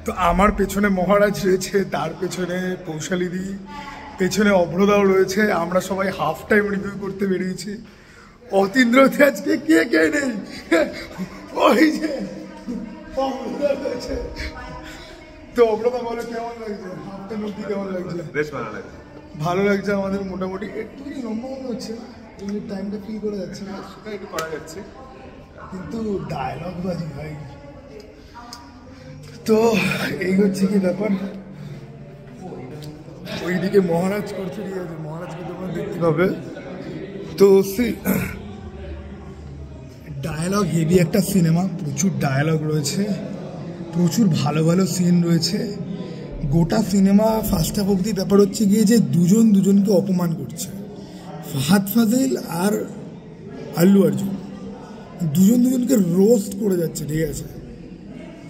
তো আমার পেছনে মহারাজ রয়েছে, তার পেছনে পৌশালিদি, পেছনে অভ্রদাও রয়েছে। আমরা সবাই হাফ টাইম রিভিউ করতে বেরিয়েছি। অতীন্দ্রতে আজকে কে কে নেই, ওই যে অভ্রদা রয়েছে। তো অভ্রদা বলো কেমন লাগছে, হাফ টাইম অব্দি কেমন লাগছে? বেশ ভালো লাগছে। ভালো লাগছে আমাদের মোটামুটি। একটু লম্বা মনে হচ্ছে, টাইমটা ফিল করা যাচ্ছে না, সেটা একটু করা যাচ্ছে, কিন্তু ডায়লগ বাজি ভাই। তো এই হচ্ছে কি ব্যাপার। ওইদিকে মহারাজ করছে, ঠিক আছে, মহারাজকে তোমরা দেখতে পাবে। তো ডায়ালগ হেভি একটা সিনেমা, প্রচুর ডায়ালগ রয়েছে, প্রচুর ভালো ভালো সিন রয়েছে। গোটা সিনেমা ফার্স্ট হাফ অব্দি ব্যাপার হচ্ছে গিয়ে যে দুজন দুজনকে অপমান করছে। ফাহাদ ফাজিল আর আল্লু অর্জুন দুজন দুজনকে রোস্ট করে যাচ্ছে, ঠিক আছে।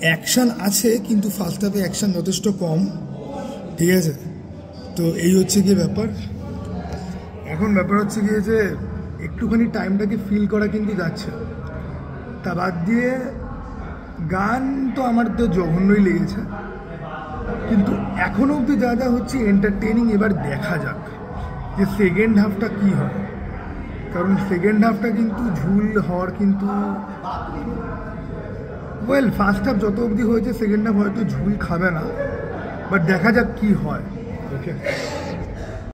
অ্যাকশান আছে কিন্তু ফার্স্ট হাফে অ্যাকশান যথেষ্ট কম, ঠিক আছে। তো এই হচ্ছে গিয়ে ব্যাপার। এখন ব্যাপার হচ্ছে গিয়ে যে একটুখানি টাইমটাকে ফিল করা কিন্তু যাচ্ছে। তা বাদ দিয়ে গান তো আমার তো জঘন্যই লেগেছে, কিন্তু এখনও অবধি যা যা হচ্ছে এন্টারটেনিং। এবার দেখা যাক যে সেকেন্ড হাফটা কী হয়, কারণ সেকেন্ড হাফটা কিন্তু ঝুল হওয়ার কিন্তু ওয়েল, ফার্স্ট হাফ যত অবধি হয়েছে সেকেন্ড হাফ হয়তো ঝুল খাবে না, বাট দেখা যাক কী হয়। ওকে।